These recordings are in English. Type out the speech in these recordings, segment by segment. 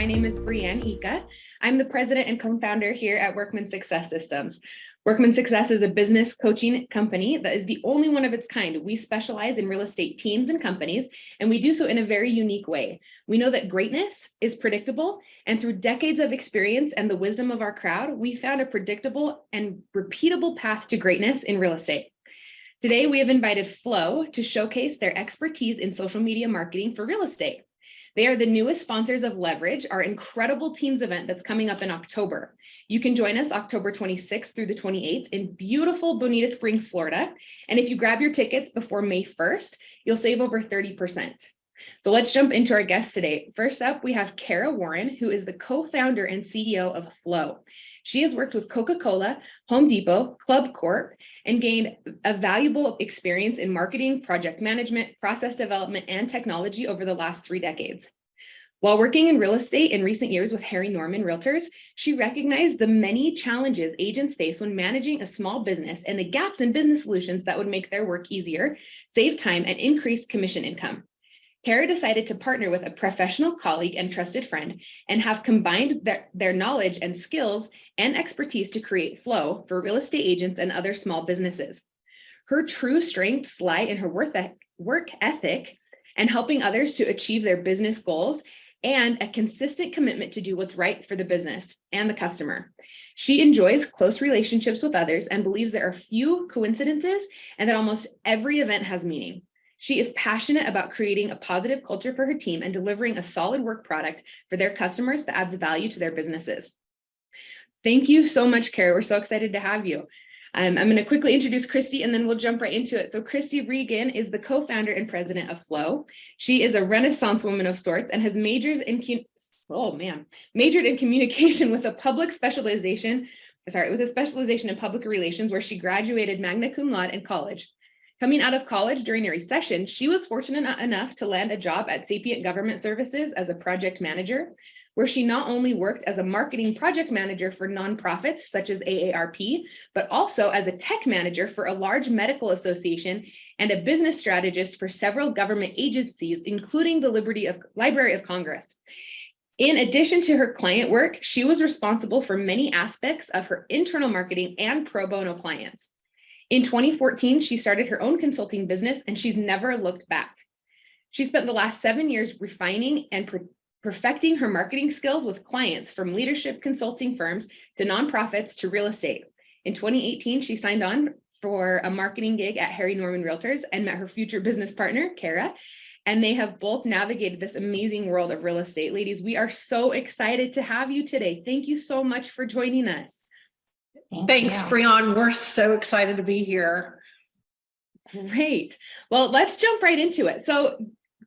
name is Brianne Ika. I'm the president and co-founder here at Workman Success Systems. Workman Success is a business coaching company that is the only one of its kind. We specialize in real estate teams and companies, and we do so in a very unique way. We know that greatness is predictable, and through decades of experience and the wisdom of our crowd, we found a predictable and repeatable path to greatness in real estate. Today, we have invited Flow to showcase their expertise in social media marketing for real estate. They are the newest sponsors of Leverage, our incredible Teams event that's coming up in October. You can join us October 26th through the 28th in beautiful Bonita Springs, Florida. And if you grab your tickets before May 1st, you'll save over 30%. So let's jump into our guests today. First up, we have Cara Warren, who is the co-founder and CEO of Flow. She has worked with Coca-Cola, Home Depot, Club Corp, and gained a valuable experience in marketing, project management, process development, and technology over the last 3 decades. While working in real estate in recent years with Harry Norman Realtors, she recognized the many challenges agents face when managing a small business and the gaps in business solutions that would make their work easier, save time, and increase commission income. Cara decided to partner with a professional colleague and trusted friend and have combined their knowledge and skills and expertise to create Flow for real estate agents and other small businesses. Her true strengths lie in her work ethic and helping others to achieve their business goals and a consistent commitment to do what's right for the business and the customer. She enjoys close relationships with others and believes there are few coincidences and that almost every event has meaning. She is passionate about creating a positive culture for her team and delivering a solid work product for their customers that adds value to their businesses. Thank you so much, Cara. We're so excited to have you. I'm going to quickly introduce Kristy and then we'll jump right into it. So Kristy Regan is the co-founder and president of Flow. She is a Renaissance woman of sorts and has majored in communication with a specialization in public relations, where she graduated magna cum laude in college. Coming out of college during a recession, she was fortunate enough to land a job at Sapient Government Services as a project manager, where she not only worked as a marketing project manager for nonprofits such as AARP, but also as a tech manager for a large medical association and a business strategist for several government agencies, including the Library of Congress. In addition to her client work, she was responsible for many aspects of her internal marketing and pro bono clients. In 2014, she started her own consulting business and she's never looked back. She spent the last 7 years refining and perfecting her marketing skills with clients from leadership consulting firms to nonprofits to real estate. In 2018, she signed on for a marketing gig at Harry Norman Realtors and met her future business partner, Cara, and they have both navigated this amazing world of real estate. Ladies, we are so excited to have you today. Thank you so much for joining us. Thanks, Brianne. We're so excited to be here. Great. Well, let's jump right into it. So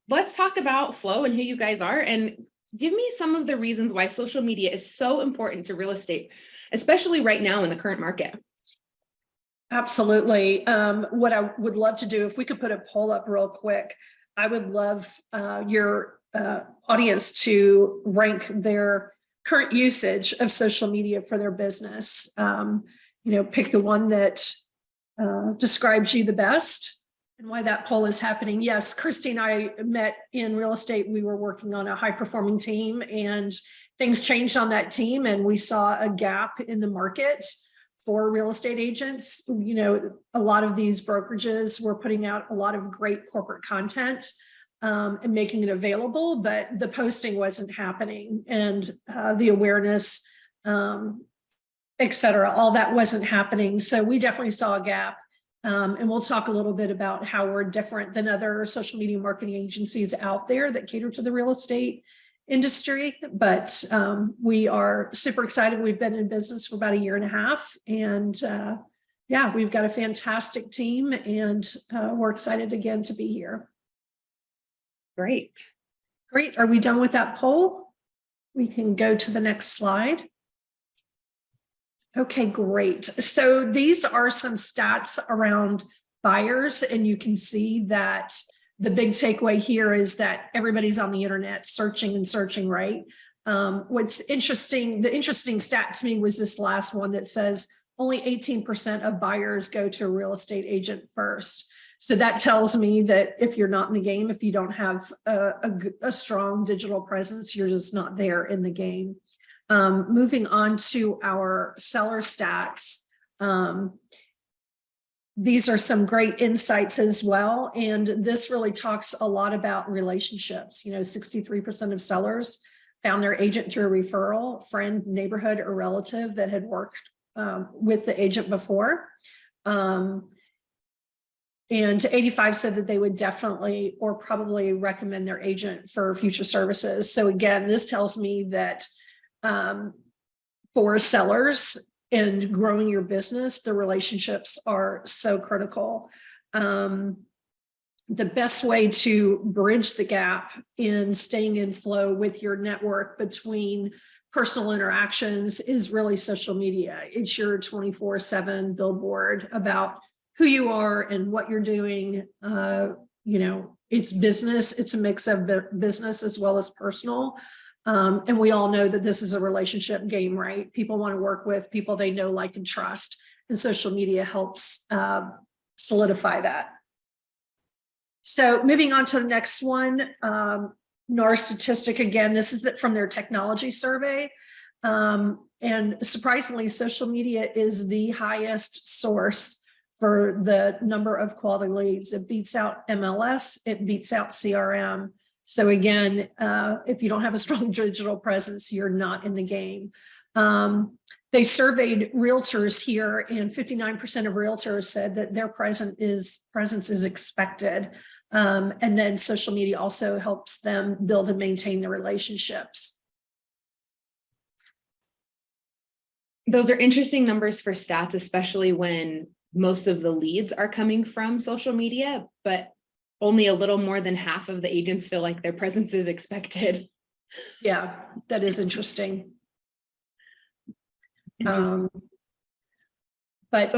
let's talk about Flow and who you guys are, and give me some of the reasons why social media is so important to real estate, especially right now in the current market. Absolutely. What I would love to do, if we could put a poll up real quick, I would love your audience to rank their current usage of social media for their business. Pick the one that describes you the best and why that poll is happening. Yes, Kristy and I met in real estate. We were working on a high-performing team and things changed on that team, and we saw a gap in the market for real estate agents. A lot of these brokerages were putting out a lot of great corporate content and making it available, but the posting wasn't happening, and the awareness, et cetera, all that wasn't happening. So we definitely saw a gap. And we'll talk a little bit about how we're different than other social media marketing agencies out there that cater to the real estate industry. But we are super excited. We've been in business for about 1.5 years, and yeah, we've got a fantastic team, and we're excited again to be here. Great. Are we done with that poll? We can go to the next slide. Okay, great. So these are some stats around buyers, and you can see that the big takeaway here is that everybody's on the internet searching and searching, right? What's interesting, the interesting stat to me was this last one that says only 18% of buyers go to a real estate agent first. So that tells me that if you're not in the game, if you don't have a strong digital presence, you're just not there in the game. Moving on to our seller stats. These are some great insights as well. And this really talks a lot about relationships. 63% of sellers found their agent through a referral, friend, neighborhood, or relative that had worked with the agent before. And 85 said that they would definitely or probably recommend their agent for future services. So again, this tells me that for sellers and growing your business, the relationships are so critical. The best way to bridge the gap in staying in flow with your network between personal interactions is really social media. It's your 24/7 billboard about who you are and what you're doing. It's business. It's a mix of business as well as personal. And we all know that this is a relationship game, right? People want to work with people they know, like, and trust. And social media helps solidify that. So moving on to the next one, NAR statistic again, this is from their technology survey. And surprisingly, social media is the highest source for the number of quality leads. It beats out MLS, it beats out CRM. So again, if you don't have a strong digital presence, you're not in the game. They surveyed realtors here, and 59% of realtors said that their presence is expected. And then social media also helps them build and maintain the relationships. Those are interesting numbers for stats, especially when most of the leads are coming from social media, but only a little more than half of the agents feel like their presence is expected. Yeah, that is interesting. But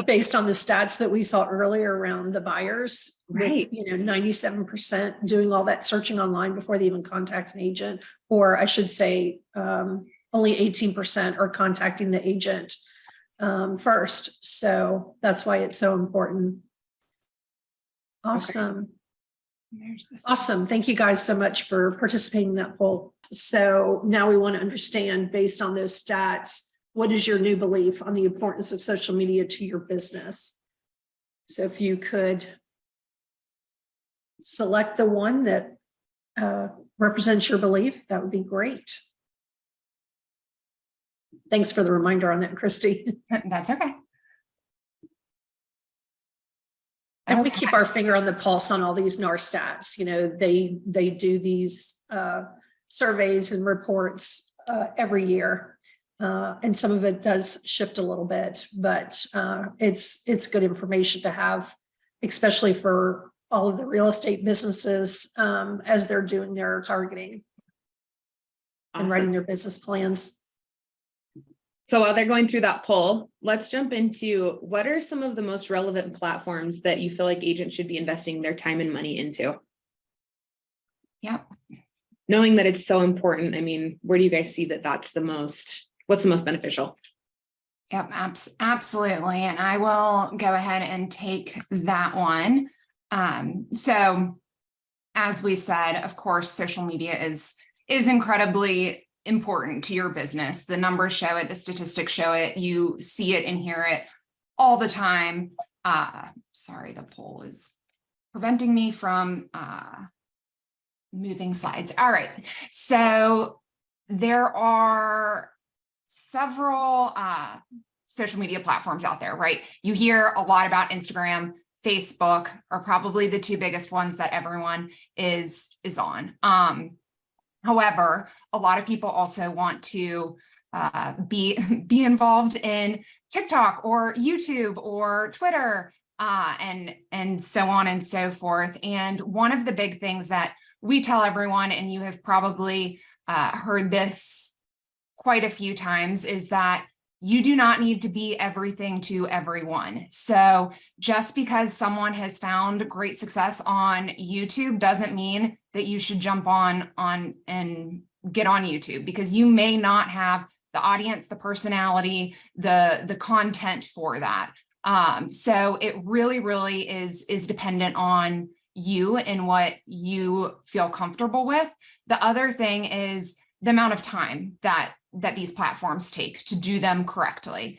based on the stats that we saw earlier around the buyers, right? With, 97% doing all that searching online before they even contact an agent, or I should say, only 18% are contacting the agent first. So that's why it's so important. Awesome. Okay. Awesome. Thank you guys so much for participating in that poll. So now we want to understand, based on those stats, what is your new belief on the importance of social media to your business? So if you could select the one that represents your belief, that would be great. Thanks for the reminder on that, Kristy. That's okay. And we keep our finger on the pulse on all these NAR stats. They do these surveys and reports every year. And some of it does shift a little bit, but it's good information to have, especially for all of the real estate businesses as they're doing their targeting and writing their business plans. So while they're going through that poll, let's jump into what are some of the most relevant platforms that you feel like agents should be investing their time and money into? Yep. Knowing that it's so important, I mean, where do you guys see that what's the most beneficial? Yep, absolutely. And I will go ahead and take that one. So as we said, of course, social media is incredibly important to your business. The numbers show it, the statistics show it, you see it and hear it all the time. Sorry, the poll is preventing me from moving slides. All right, so there are several social media platforms out there, right? You hear a lot about Instagram, Facebook are probably the two biggest ones that everyone is on. However, a lot of people also want to be involved in TikTok or YouTube or Twitter and so on and so forth. And one of the big things that we tell everyone, and you have probably heard this quite a few times, is that you do not need to be everything to everyone. So just because someone has found great success on YouTube doesn't mean that you should jump on and get on YouTube, because you may not have the audience, the personality, the content for that. So it really is dependent on you and what you feel comfortable with. The other thing is the amount of time that these platforms take to do them correctly.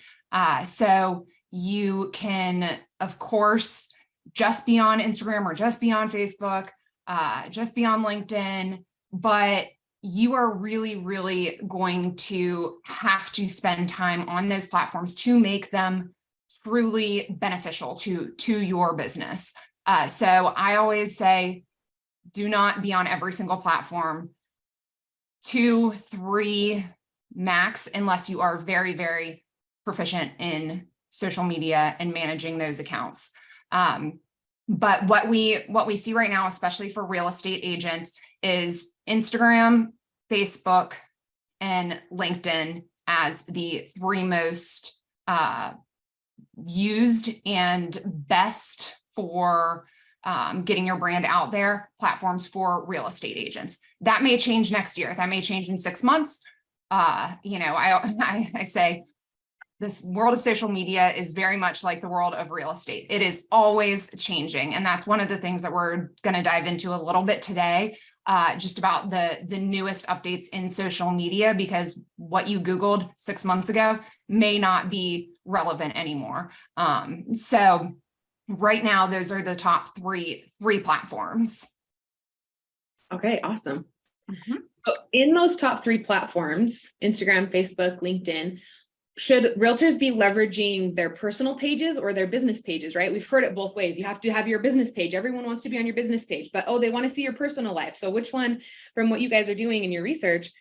So you can, of course, just be on Instagram or just be on Facebook, just be on LinkedIn, but you are really going to have to spend time on those platforms to make them truly beneficial to your business. So I always say, do not be on every single platform, 2, 3 max, unless you are very proficient in social media and managing those accounts. But what we see right now, especially for real estate agents, is Instagram, Facebook, and LinkedIn as the 3 most used and best for getting your brand out there platforms for real estate agents. That may change next year. That may change in 6 months. I say this world of social media is very much like the world of real estate. It is always changing. And that's one of the things that we're going to dive into a little bit today, just about the newest updates in social media, because what you Googled 6 months ago may not be relevant anymore. So right now, those are the top three platforms. Okay, awesome. So in those top 3 platforms, Instagram, Facebook, LinkedIn, should realtors be leveraging their personal pages or their business pages, right? We've heard it both ways. You have to have your business page. Everyone wants to be on your business page, but they want to see your personal life. So which one, from what you guys are doing in your research,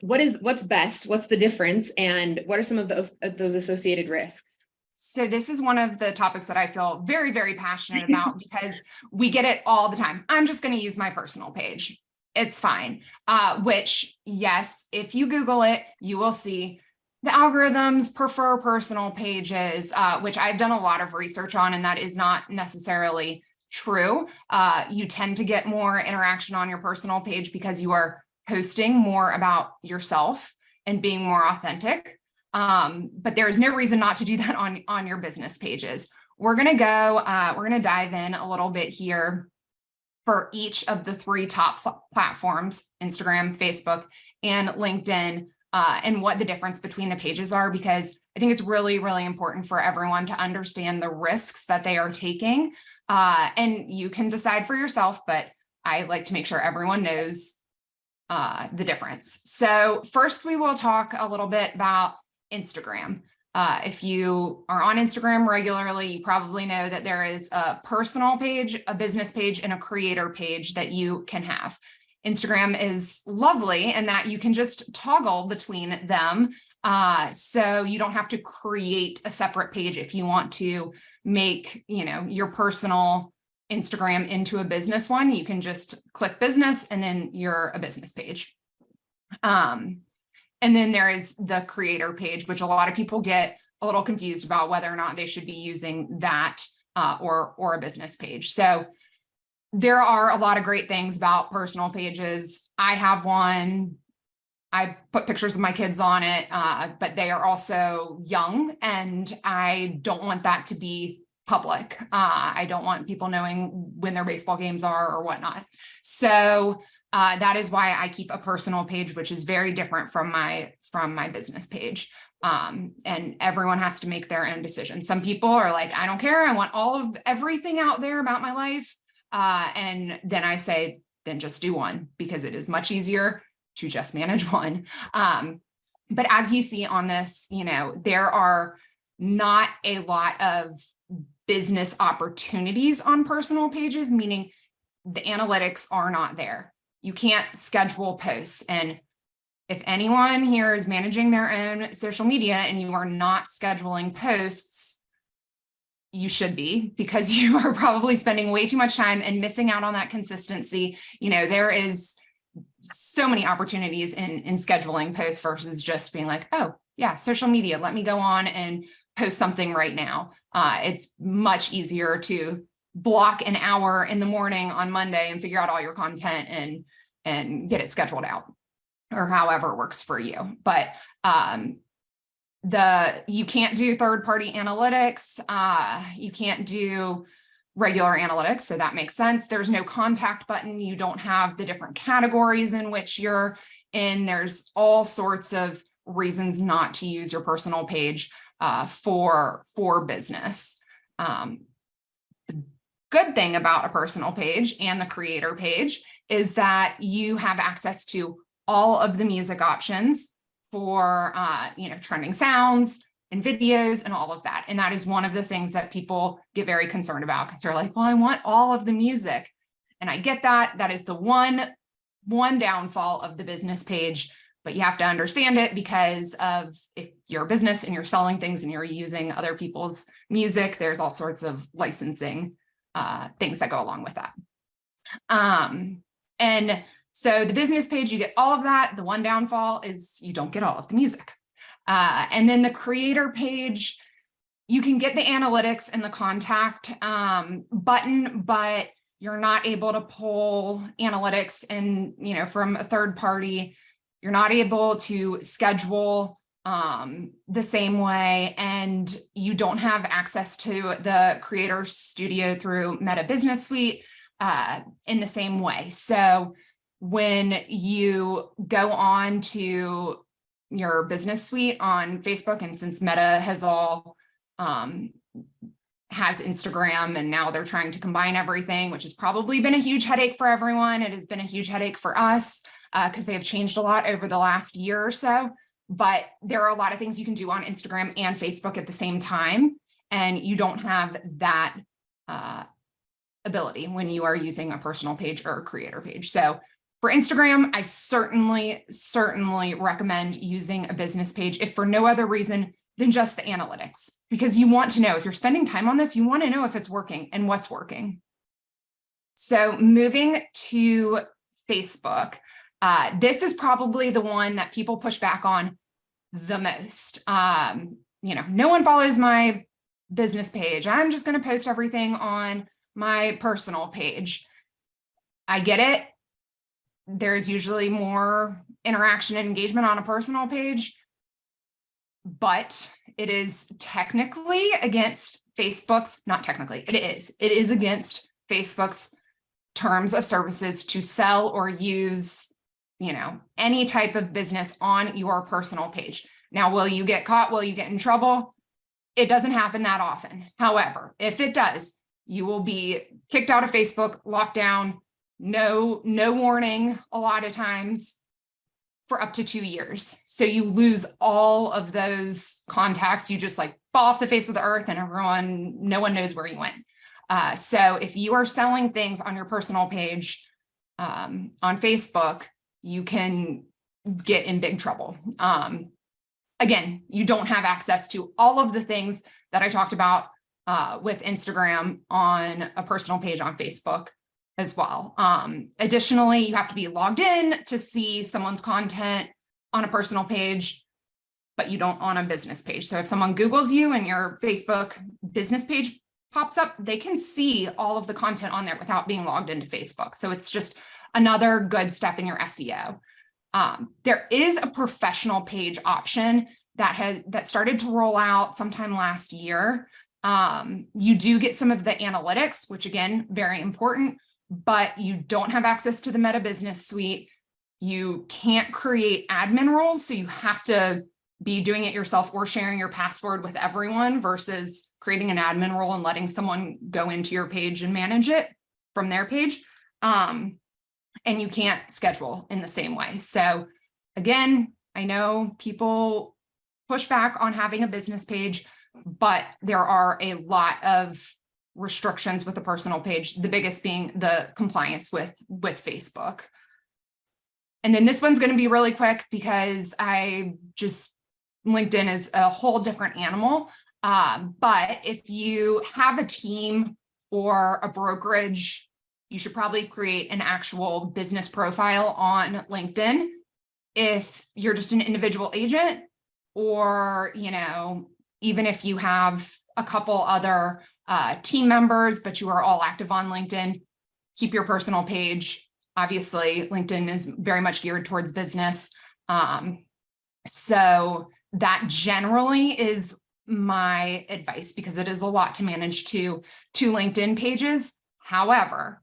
what's best? What's the difference? And what are some of those associated risks? So this is one of the topics that I feel very passionate about because we get it all the time. I'm just going to use my personal page. It's fine. Which, yes, if you Google it, you will see the algorithms prefer personal pages, which I've done a lot of research on, and that is not necessarily true. You tend to get more interaction on your personal page because you are posting more about yourself and being more authentic. But there is no reason not to do that on your business pages. We're going to dive in a little bit here for each of the 3 top platforms, Instagram, Facebook, and LinkedIn, and what the difference between the pages are, because I think it's really important for everyone to understand the risks that they are taking. And you can decide for yourself, but I like to make sure everyone knows the difference. So first, we will talk a little bit about Instagram. If you are on Instagram regularly, you probably know that there is a personal page, a business page, and a creator page that you can have. Instagram is lovely in that you can just toggle between them. So you don't have to create a separate page if you want to make, your personal Instagram into a business one. You can just click business and then you're a business page. And then there is the creator page, which a lot of people get a little confused about whether or not they should be using that or a business page. So there are a lot of great things about personal pages. I have one. I put pictures of my kids on it, but they are also young, and I don't want that to be public. I don't want people knowing when their baseball games are or whatnot. So that is why I keep a personal page, which is very different from my business page. And everyone has to make their own decision. Some people are like, I don't care. I want all of everything out there about my life. And then I say, then just do one, because it is much easier to just manage one. But as you see on this, there are not a lot of business opportunities on personal pages, meaning the analytics are not there. You can't schedule posts. And if anyone here is managing their own social media and you are not scheduling posts, you should be, because you are probably spending way too much time and missing out on that consistency. There is so many opportunities in scheduling posts versus just being like, oh yeah, social media, let me go on and post something right now. It's much easier to block an hour in the morning on Monday and figure out all your content and get it scheduled out, or however works for you. But You can't do third-party analytics. You can't do regular analytics. So that makes sense. There's no contact button. You don't have the different categories in which you're in. There's all sorts of reasons not to use your personal page for business. The good thing about a personal page and the creator page is that you have access to all of the music options for trending sounds and videos and all of that. And that is one of the things that people get very concerned about, because they're like, well, I want all of the music. And I get that. That is the one downfall of the business page, but you have to understand it, because of if you're a business and you're selling things and you're using other people's music, there's all sorts of licensing things that go along with that. And so the business page, you get all of that. The one downfall is you don't get all of the music. And then the creator page, you can get the analytics and the contact button, but you're not able to pull analytics and, from a third party. You're not able to schedule the same way, and you don't have access to the Creator Studio through Meta Business Suite in the same way. So when you go on to your business suite on Facebook, and since Meta has has Instagram, and now they're trying to combine everything, which has probably been a huge headache for everyone. It has been a huge headache for us because they have changed a lot over the last year or so. But there are a lot of things you can do on Instagram and Facebook at the same time, and you don't have that ability when you are using a personal page or a creator page. So for Instagram, I certainly recommend using a business page, if for no other reason than just the analytics, because you want to know, if you're spending time on this, you want to know if it's working and what's working. So moving to Facebook, this is probably the one that people push back on the most. No one follows my business page. I'm just going to post everything on my personal page. I get it. There's usually more interaction and engagement on a personal page, but it is technically against Facebook's, not technically, it is against Facebook's terms of services to sell or use, any type of business on your personal page. Now, will you get caught? Will you get in trouble? It doesn't happen that often. However, if it does, you will be kicked out of Facebook, locked down, no warning a lot of times, for up to 2 years. So you lose all of those contacts. You just fall off the face of the earth, and no one knows where you went. So if you are selling things on your personal page on Facebook, you can get in big trouble. Again, you don't have access to all of the things that I talked about with Instagram on a personal page on Facebook as well. Additionally, you have to be logged in to see someone's content on a personal page, but you don't on a business page. So if someone Googles you and your Facebook business page pops up, they can see all of the content on there without being logged into Facebook. So it's just another good step in your SEO. There is a professional page option that started to roll out sometime last year. You do get some of the analytics, which again, very important, but you don't have access to the Meta Business Suite. You can't create admin roles, so you have to be doing it yourself or sharing your password with everyone versus creating an admin role and letting someone go into your page and manage it from their page. And you can't schedule in the same way. So again, I know people push back on having a business page, but there are a lot of restrictions with the personal page, the biggest being the compliance with Facebook. And then this one's going to be really quick because LinkedIn is a whole different animal. But if you have a team or a brokerage, you should probably create an actual business profile on LinkedIn. If you're just an individual agent, or, even if you have a couple other team members, but you are all active on LinkedIn, keep your personal page. Obviously, LinkedIn is very much geared towards business. So that generally is my advice, because it is a lot to manage two LinkedIn pages. However,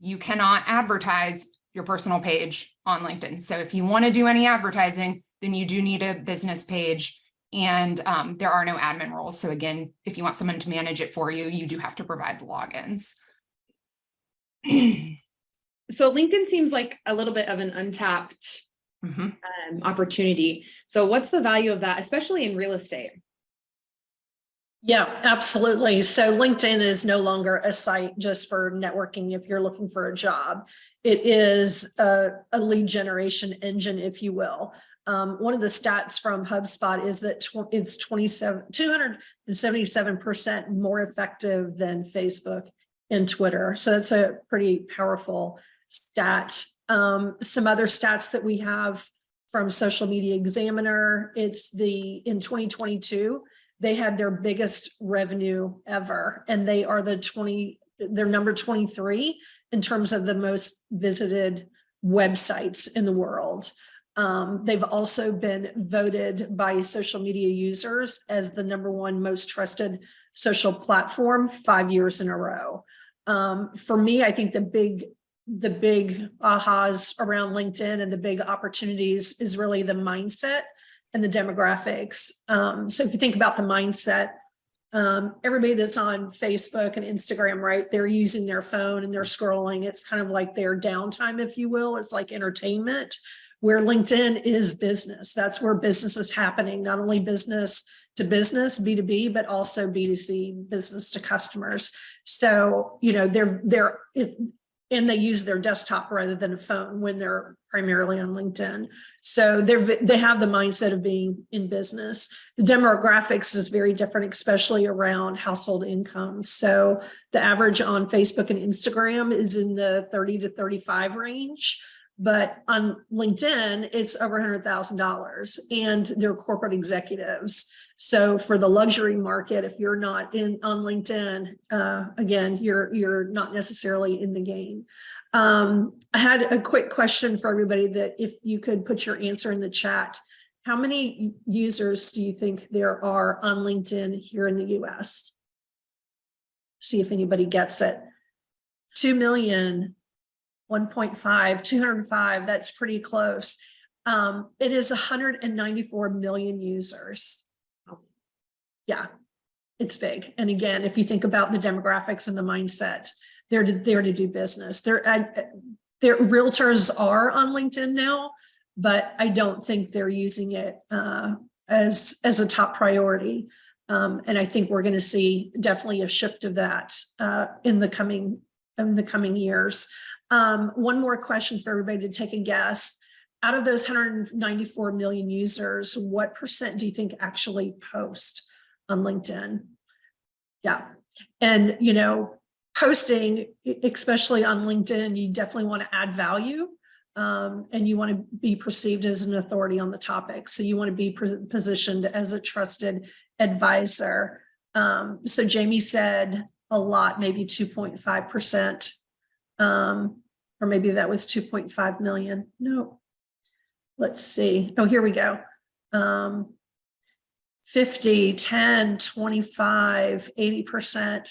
you cannot advertise your personal page on LinkedIn. So if you want to do any advertising, then you do need a business page, and there are no admin roles. So again, if you want someone to manage it for you, you do have to provide the logins. So LinkedIn seems like a little bit of an untapped opportunity. So what's the value of that, especially in real estate? Yeah, absolutely. So LinkedIn is no longer a site just for networking if you're looking for a job. It is a lead generation engine, if you will. One of the stats from HubSpot is that it's 277% more effective than Facebook and Twitter. So that's a pretty powerful stat. Some other stats that we have from Social Media Examiner, in 2022, they had their biggest revenue ever, and they are they're number 23 in terms of the most visited websites in the world. They've also been voted by social media users as the #1 most trusted social platform 5 years in a row. For me, I think the big ahas around LinkedIn and the big opportunities is really the mindset and the demographics. So if you think about the mindset, everybody that's on Facebook and Instagram, right, they're using their phone and they're scrolling. It's kind of like their downtime, if you will. It's like entertainment, where LinkedIn is business. That's where business is happening, not only business to business, B2B, but also B2C, business to customers. So, and they use their desktop rather than a phone when they're primarily on LinkedIn. So they have the mindset of being in business. The demographics is very different, especially around household income. So the average on Facebook and Instagram is in the 30 to 35 range, but on LinkedIn, it's over $100,000, and they're corporate executives. So for the luxury market, if you're not on LinkedIn, again, you're not necessarily in the game. I had a quick question for everybody, that if you could put your answer in the chat. How many users do you think there are on LinkedIn here in the US? See if anybody gets it. 2 million. 1.5, 205, that's pretty close. It is 194 million users. Yeah, it's big. And again, if you think about the demographics and the mindset, they're there to do business. Their realtors are on LinkedIn now, but I don't think they're using it as a top priority. And I think we're going to see definitely a shift of that in the coming years. One more question for everybody to take a guess. Out of those 194 million users, what percent do you think actually post on LinkedIn? Yeah. And, posting, especially on LinkedIn, you definitely want to add value, and you want to be perceived as an authority on the topic. So you want to be positioned as a trusted advisor. So Jamie said a lot, maybe 2.5%. Or maybe that was 2.5 million. No, let's see. Oh, here we go. 50, 10, 25, 80%.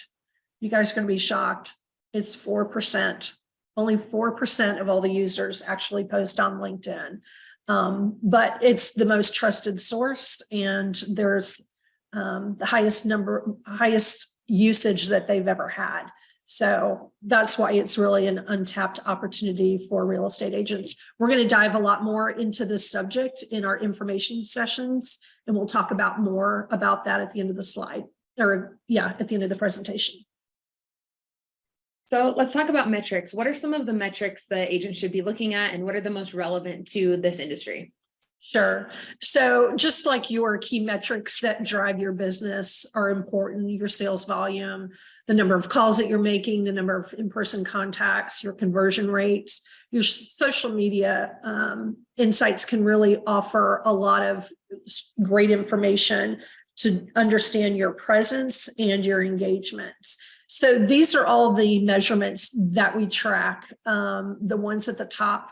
You guys are going to be shocked. It's 4%. Only 4% of all the users actually post on LinkedIn. But it's the most trusted source, and there's the highest usage that they've ever had. So that's why it's really an untapped opportunity for real estate agents. We're going to dive a lot more into this subject in our information sessions, and we'll talk about more about that at the end of the slide, or at the end of the presentation. So let's talk about metrics. What are some of the metrics the agent should be looking at, and what are the most relevant to this industry? Sure. So just like your key metrics that drive your business are important, your sales volume, the number of calls that you're making, the number of in-person contacts, your conversion rates, your social media insights can really offer a lot of great information to understand your presence and your engagements. So these are all the measurements that we track. The ones at the top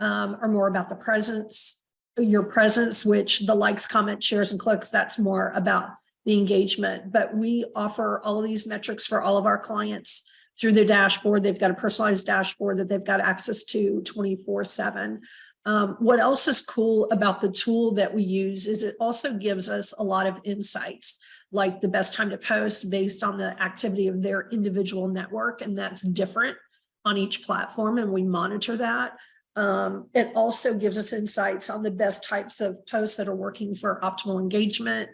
are more about the presence. your presence, which the likes, comments, shares, and clicks, that's more about the engagement. But we offer all of these metrics for all of our clients through their dashboard. They've got a personalized dashboard that they've got access to 24/7. What else is cool about the tool that we use is it also gives us a lot of insights, like the best time to post based on the activity of their individual network. And that's different on each platform, and we monitor that. It also gives us insights on the best types of posts that are working for optimal engagement,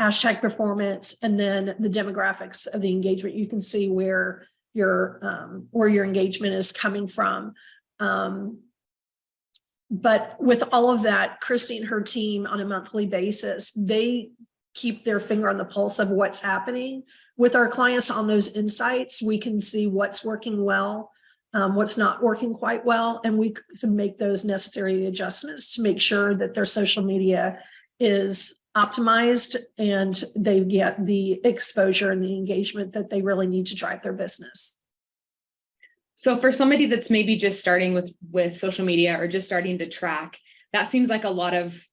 hashtag performance, and then the demographics of the engagement. You can see where your engagement is coming from. But with all of that, Kristy and her team on a monthly basis, they keep their finger on the pulse of what's happening with our clients on those insights. We can see what's working well, what's not working quite well, and we can make those necessary adjustments to make sure that their social media is optimized and they get the exposure and the engagement that they really need to drive their business. So for somebody that's maybe just starting with social media or just starting to track, that seems like a lot of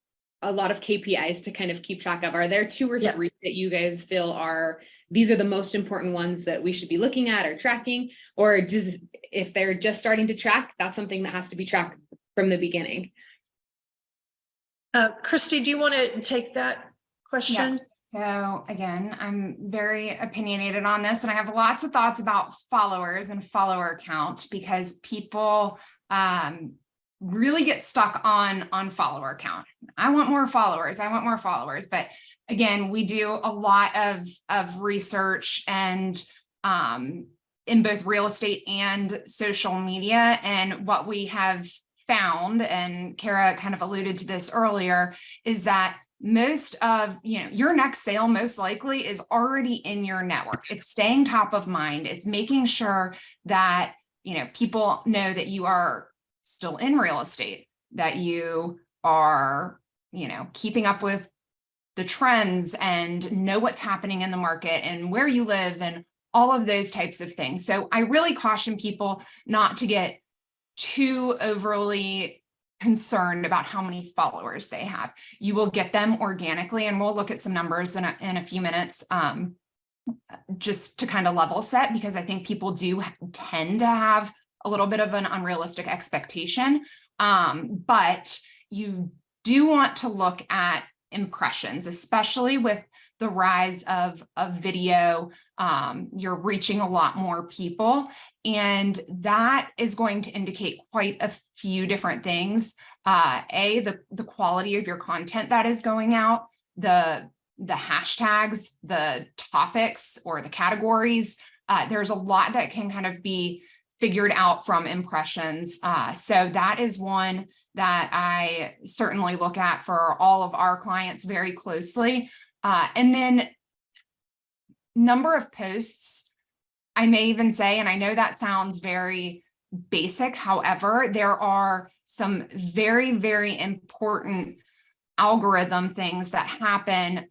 KPIs to kind of keep track of. Are there 2 or 3 that you guys feel these are the most important ones that we should be looking at or tracking? Or if they're just starting to track, that's something that has to be tracked from the beginning? Kristy, do you want to take that question? Yes. So again, I'm very opinionated on this, and I have lots of thoughts about followers and follower count, because people really get stuck on follower count. I want more followers. I want more followers. But again, we do a lot of research and in both real estate and social media. And what we have found, and Cara kind of alluded to this earlier, is that most of your next sale most likely is already in your network. It's staying top of mind. It's making sure that people know that you are still in real estate, that you are keeping up with the trends and know what's happening in the market and where you live and all of those types of things. So I really caution people not to get too overly concerned about how many followers they have. You will get them organically, and we'll look at some numbers in a few minutes, just to kind of level set, because I think people do tend to have a little bit of an unrealistic expectation. But you do want to look at impressions, especially with the rise of video. You're reaching a lot more people, and that is going to indicate quite a few different things. The quality of your content that is going out, the hashtags, the topics or the categories. There's a lot that can kind of be figured out from impressions. So that is one that I certainly look at for all of our clients very closely. And then number of posts, I may even say, and I know that sounds very basic. However, there are some very, very important algorithm things that happen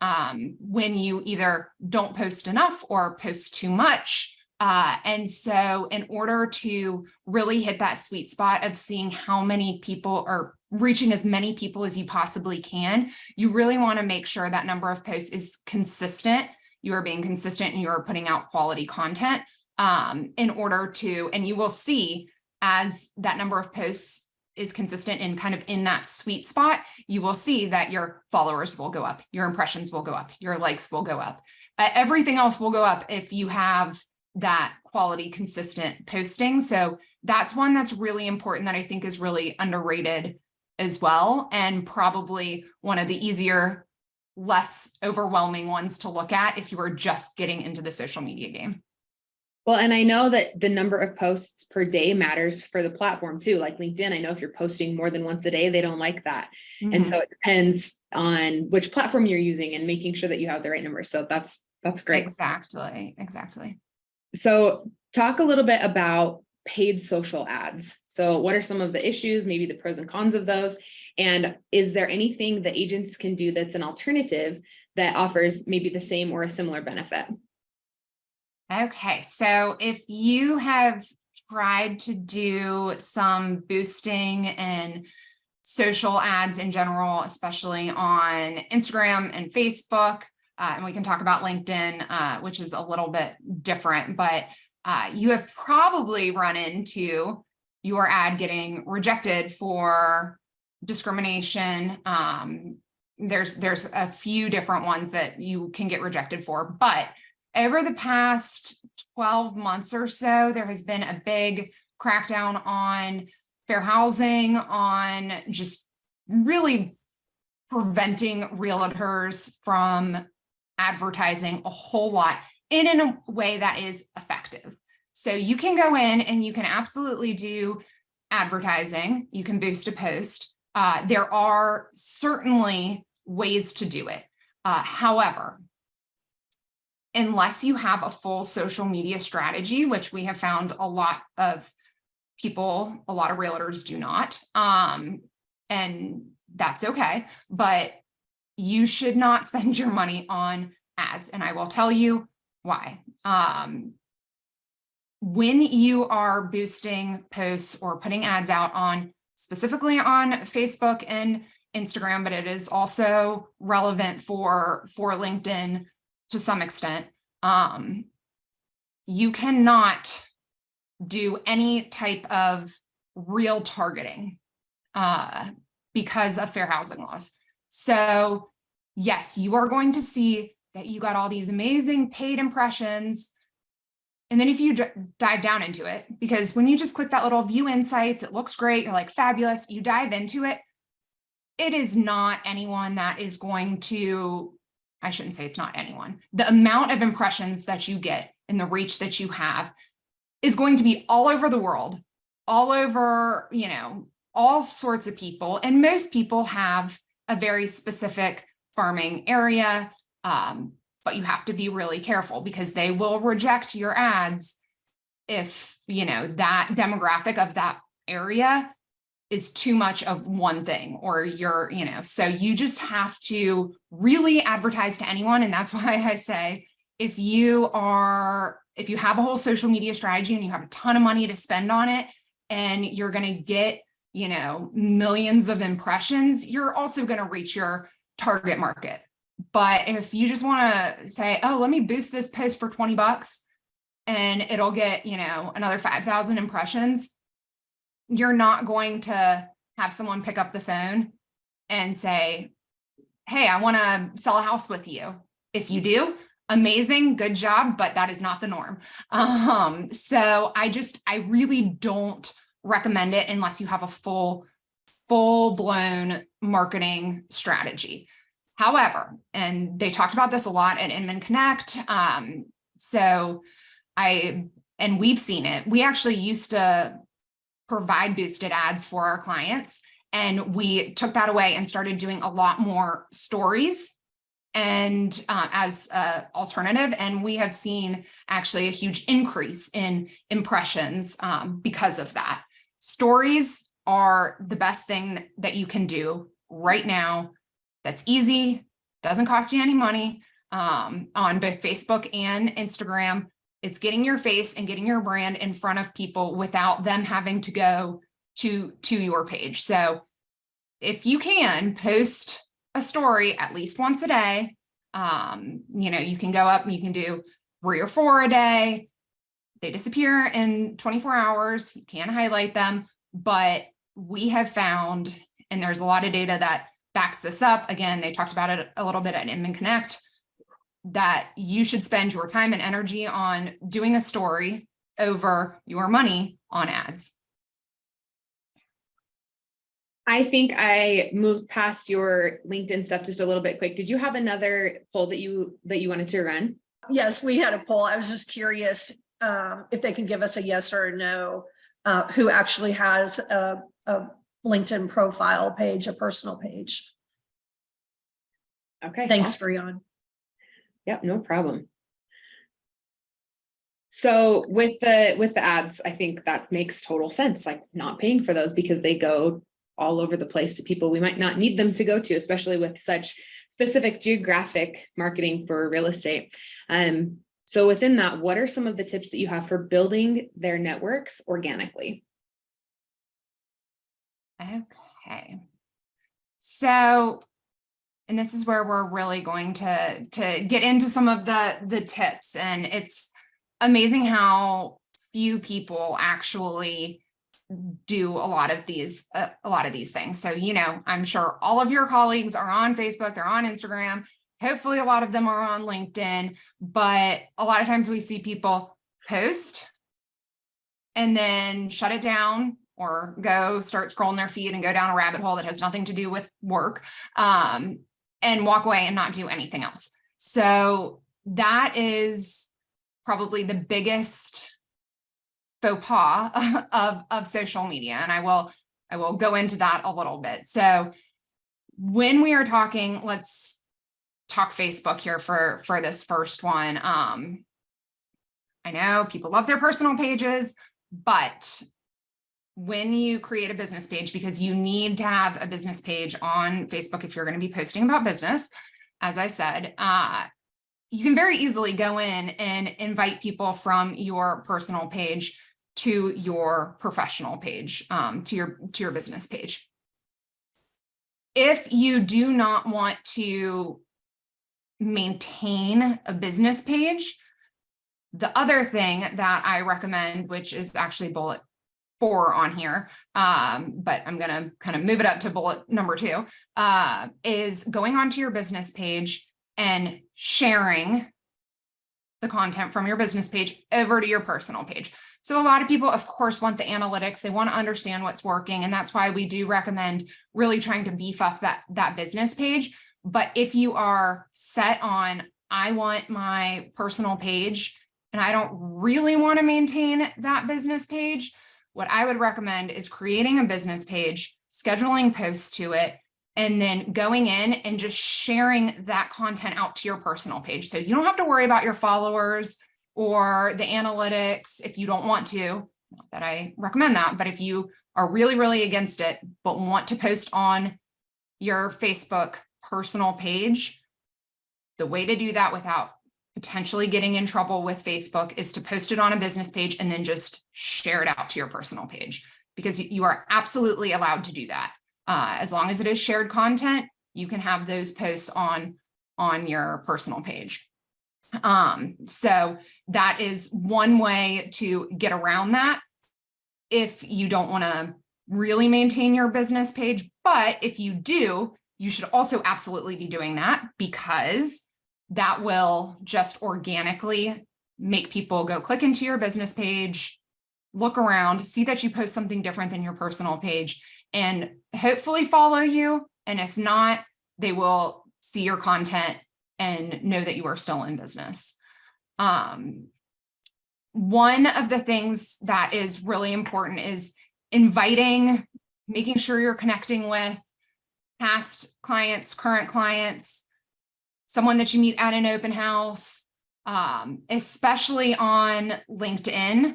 when you either don't post enough or post too much. And so in order to really hit that sweet spot of seeing how many people are reaching as many people as you possibly can, you really want to make sure that number of posts is consistent. You are being consistent and you are putting out quality content in order to, and you will see as that number of posts is consistent and kind of in that sweet spot, you will see that your followers will go up, your impressions will go up, your likes will go up. Everything else will go up if you have that quality, consistent posting. So that's one that's really important that I think is really underrated as well. And probably one of the easier, less overwhelming ones to look at if you are just getting into the social media game. Well, and I know that the number of posts per day matters for the platform too. Like LinkedIn, I know if you're posting more than once a day, they don't like that. Mm-hmm. And so it depends on which platform you're using and making sure that you have the right numbers. So that's great. Exactly. So talk a little bit about paid social ads. So what are some of the issues, maybe the pros and cons of those? And is there anything that agents can do that's an alternative that offers maybe the same or a similar benefit? Okay, so if you have tried to do some boosting and social ads in general, especially on Instagram and Facebook. And we can talk about LinkedIn, which is a little bit different, but you have probably run into your ad getting rejected for discrimination. There's a few different ones that you can get rejected for, but over the past 12 months or so, there has been a big crackdown on fair housing, on just really preventing realtors from advertising a whole lot in a way that is effective. So you can go in and you can absolutely do advertising. You can boost a post. There are certainly ways to do it. However, unless you have a full social media strategy, which we have found a lot of realtors do not, and that's okay, but you should not spend your money on ads. And I will tell you why. When you are boosting posts or putting ads out on specifically on Facebook and Instagram, but it is also relevant for LinkedIn to some extent, you cannot do any type of real targeting because of fair housing laws. So yes, you are going to see that you got all these amazing paid impressions. And then if you dive down into it, because when you just click that little view insights, it looks great. You're like, fabulous. You dive into it. It is not anyone that is going to, I shouldn't say it's not anyone. The amount of impressions that you get and the reach that you have is going to be all over the world, all over, all sorts of people. And most people have a very specific farming area, but you have to be really careful because they will reject your ads if, that demographic of that area is too much of one thing, or you're, so you just have to really advertise to anyone. And that's why I say, if you have a whole social media strategy and you have a ton of money to spend on it and you're going to get, millions of impressions, you're also going to reach your target market. But if you just want to say, oh, let me boost this post for $20 and it'll get, another 5,000 impressions, you're not going to have someone pick up the phone and say, hey, I want to sell a house with you. If you do, amazing, good job, but that is not the norm. So I really don't recommend it unless you have a full-blown marketing strategy. However, and they talked about this a lot at Inman Connect. And we've seen it. We actually used to provide boosted ads for our clients, and we took that away and started doing a lot more stories and as an alternative. And we have seen actually a huge increase in impressions because of that. Stories are the best thing that you can do right now. That's easy, doesn't cost you any money, on both Facebook and Instagram. It's getting your face and getting your brand in front of people without them having to go to your page. So if you can post a story at least once a day, you can go up and you can do 3 or 4 a day. They disappear in 24 hours. You can highlight them, but we have found, and there's a lot of data that backs this up. Again, they talked about it a little bit at Inman Connect, that you should spend your time and energy on doing a story over your money on ads. I think I moved past your LinkedIn stuff just a little bit quick. Did you have another poll that you wanted to run? Yes, we had a poll. I was just curious if they can give us a yes or a no, who actually has a LinkedIn profile page, a personal page. Okay. Thanks, awesome. Brianne. Yep, no problem. So with the ads, I think that makes total sense, like not paying for those because they go all over the place to people we might not need them to go to, especially with such specific geographic marketing for real estate. So within that, what are some of the tips that you have for building their networks organically? Okay. So, and this is where we're really going to get into some of the tips, and it's amazing how few people actually do a lot of these things. So, I'm sure all of your colleagues are on Facebook, they're on Instagram. Hopefully a lot of them are on LinkedIn, but a lot of times we see people post and then shut it down or go start scrolling their feed and go down a rabbit hole that has nothing to do with work, and walk away and not do anything else. So that is probably the biggest faux pas of social media. And I will go into that a little bit. So when we are talking, let's talk Facebook here for this first one. I know people love their personal pages, but when you create a business page, because you need to have a business page on Facebook if you're going to be posting about business, as I said, you can very easily go in and invite people from your personal page to your professional page, to your business page. If you do not want to maintain a business page, the other thing that I recommend, which is actually bullet 4 on here, but I'm going to kind of move it up to bullet number 2, is going onto your business page and sharing the content from your business page over to your personal page. So a lot of people, of course, want the analytics. They want to understand what's working. And that's why we do recommend really trying to beef up that business page. But if you are set on, I want my personal page and I don't really want to maintain that business page, what I would recommend is creating a business page, scheduling posts to it, and then going in and just sharing that content out to your personal page. So you don't have to worry about your followers or the analytics if you don't want to. Not that I recommend that, but if you are really, really against it, but want to post on your Facebook personal page, the way to do that without potentially getting in trouble with Facebook is to post it on a business page and then just share it out to your personal page, because you are absolutely allowed to do that. As long as it is shared content, you can have those posts on your personal page. So that is one way to get around that if you don't want to really maintain your business page. But if you do, you should also absolutely be doing that, because that will just organically make people go click into your business page, look around, see that you post something different than your personal page, and hopefully follow you. And if not, they will see your content and know that you are still in business. One of the things that is really important is making sure you're connecting with past clients, current clients, someone that you meet at an open house, especially on LinkedIn,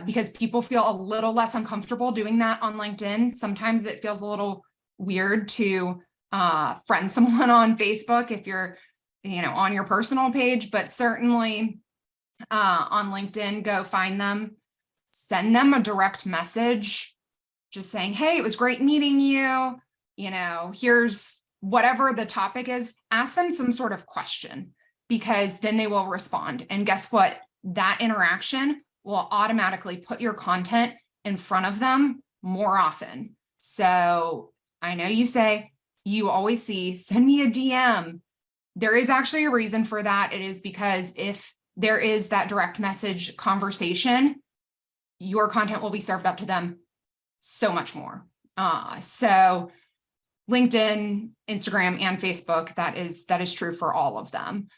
because people feel a little less uncomfortable doing that on LinkedIn. Sometimes it feels a little weird to friend someone on Facebook if you're, on your personal page, but certainly on LinkedIn, go find them, send them a direct message, just saying, hey, it was great meeting you. Here's whatever the topic is, ask them some sort of question, because then they will respond. And guess what? That interaction will automatically put your content in front of them more often. So I know you say you always see, send me a DM. There is actually a reason for that. It is because if there is that direct message conversation, your content will be served up to them so much more. So LinkedIn, Instagram, and Facebook, that is true for all of them.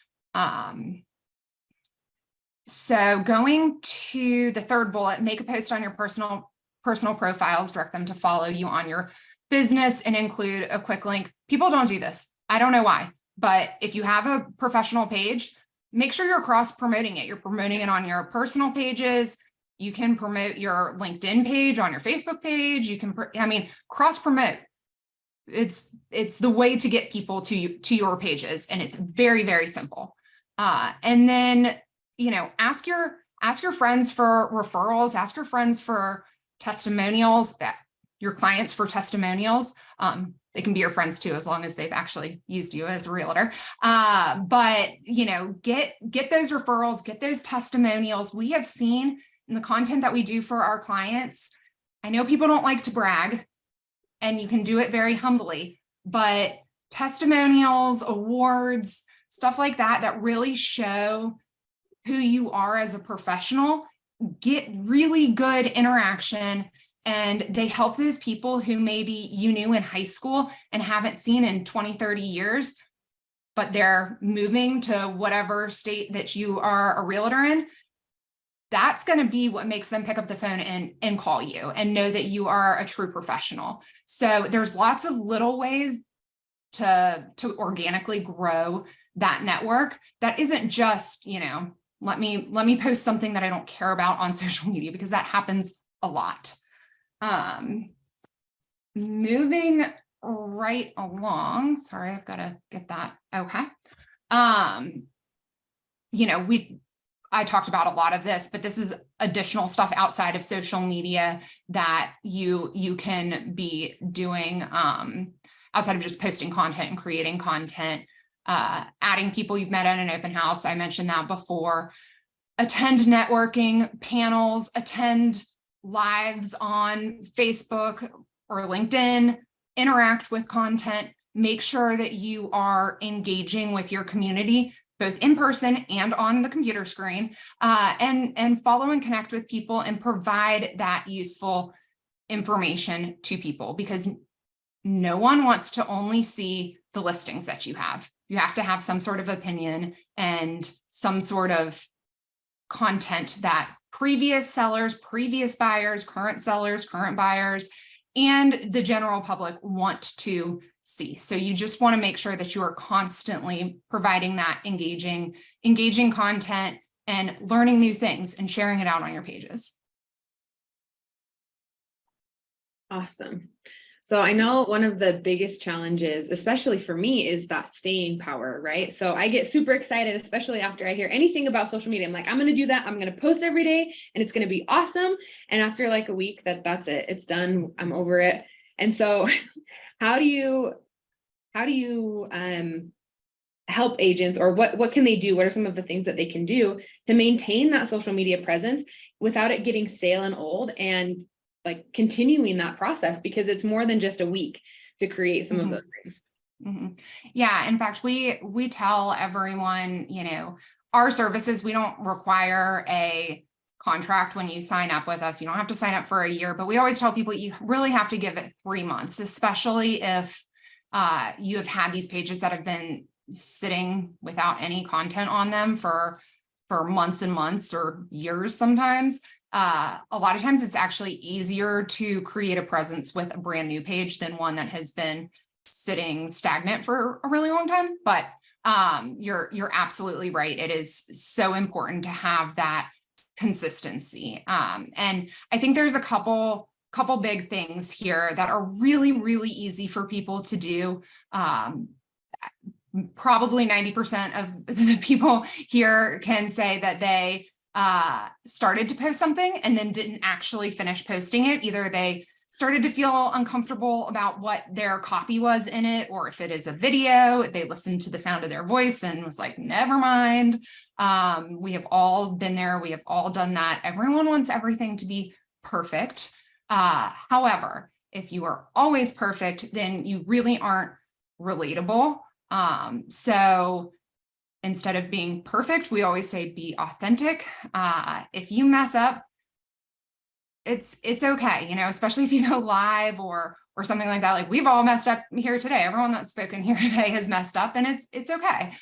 So going to the third bullet, make a post on your personal profiles, direct them to follow you on your business, and include a quick link. People don't do this. I don't know why, but if you have a professional page, make sure you're cross-promoting it. You're promoting it on your personal pages. You can promote your LinkedIn page on your Facebook page. You can, cross-promote. It's the way to get people to your pages, and it's very, very simple. And then, ask your friends for referrals, ask your friends for testimonials, your clients for testimonials. they can be your friends too, as long as they've actually used you as a realtor. But, you know, get those referrals, get those testimonials. We have seen in the content that we do for our clients, I know people don't like to brag, and you can do it very humbly, but testimonials, awards, stuff like that, that really show who you are as a professional, get really good interaction, and they help those people who maybe you knew in high school and haven't seen in 20, 30 years, but they're moving to whatever state that you are a realtor in. That's going to be what makes them pick up the phone and call you and know that you are a true professional. So there's lots of little ways to organically grow that network. That isn't just, you know, let me post something that I don't care about on social media, because that happens a lot. Moving right along. Sorry, I've got to get that. Okay. You know, I talked about a lot of this, but this is additional stuff outside of social media that you can be doing outside of just posting content and creating content, adding people you've met at an open house. I mentioned that before. Attend networking panels, attend lives on Facebook or LinkedIn, interact with content, make sure that you are engaging with your community, both in person and on the computer screen, and follow and connect with people and provide that useful information to people, because no one wants to only see the listings that you have. You have to have some sort of opinion and some sort of content that previous sellers, previous buyers, current sellers, current buyers, and the general public want to see. So you just want to make sure that you are constantly providing that engaging content and learning new things and sharing it out on your pages. Awesome. So I know one of the biggest challenges, especially for me, is that staying power, right? So I get super excited, especially after I hear anything about social media. I'm like, I'm going to do that. I'm going to post every day and it's going to be awesome. And after like a week, that's it. It's done. I'm over it. And so how do you help agents, or what can they do? What are some of the things that they can do to maintain that social media presence without it getting stale and old, and like continuing that process, because it's more than just a week to create some of those things. Yeah. In fact, we tell everyone, you know, our services, we don't require a contract when you sign up with us. You don't have to sign up for a year, but we always tell people you really have to give it 3 months, especially if you have had these pages that have been sitting without any content on them for months and months or years sometimes. A lot of times it's actually easier to create a presence with a brand new page than one that has been sitting stagnant for a really long time. But you're absolutely right. It is so important to have that consistency. And I think there's a couple big things here that are really, really easy for people to do. Probably 90% of the people here can say that they started to post something and then didn't actually finish posting it. Either they started to feel uncomfortable about what their copy was in it, or if it is a video, they listened to the sound of their voice and was like, never mind. We have all been there. We have all done that. Everyone wants everything to be perfect. However, if you are always perfect, then you really aren't relatable. So instead of being perfect, we always say be authentic. If you mess up, it's okay, you know, especially if you go live or something like that. Like we've all messed up here today. Everyone that's spoken here today has messed up, and it's okay.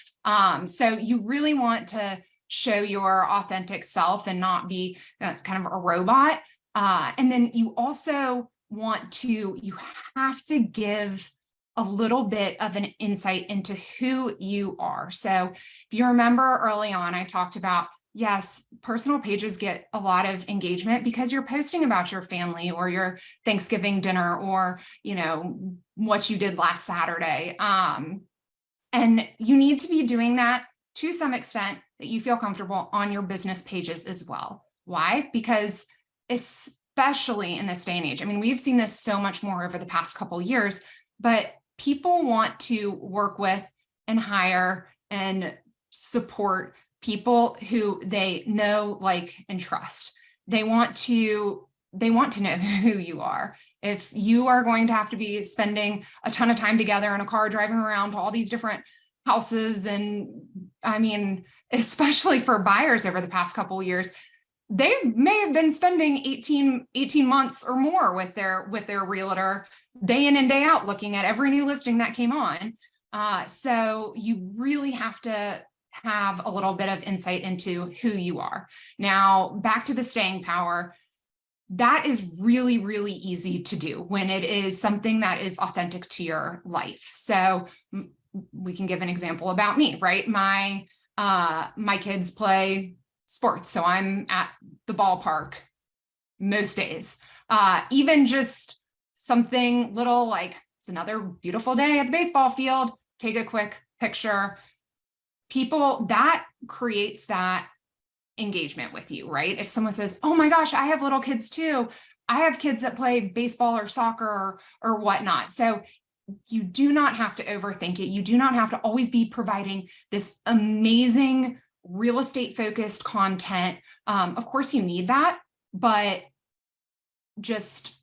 So you really want to show your authentic self and not be kind of a robot. And then you also you have to give a little bit of an insight into who you are. So if you remember early on, I talked about, yes, personal pages get a lot of engagement because you're posting about your family or your Thanksgiving dinner, or, you know, what you did last Saturday. And you need to be doing that to some extent that you feel comfortable on your business pages as well. Why? Because especially in this day and age, I mean, we've seen this so much more over the past couple of years, but people want to work with and hire and support people who they know, like, and trust. They want to know who you are. If you are going to have to be spending a ton of time together in a car, driving around to all these different houses, and I mean, especially for buyers over the past couple of years, they may have been spending 18 months or more with their realtor, day in and day out, looking at every new listing that came on. So you really have to have a little bit of insight into who you are. Now, back to the staying power. That is really, really easy to do when it is something that is authentic to your life. So we can give an example about me, right? My kids play sports, so I'm at the ballpark most days. Even just something little like, it's another beautiful day at the baseball field, take a quick picture. People, that creates that engagement with you, right? If someone says, oh my gosh, I have little kids too. I have kids that play baseball or soccer or whatnot. So you do not have to overthink it. You do not have to always be providing this amazing real estate focused content. Of course you need that, but just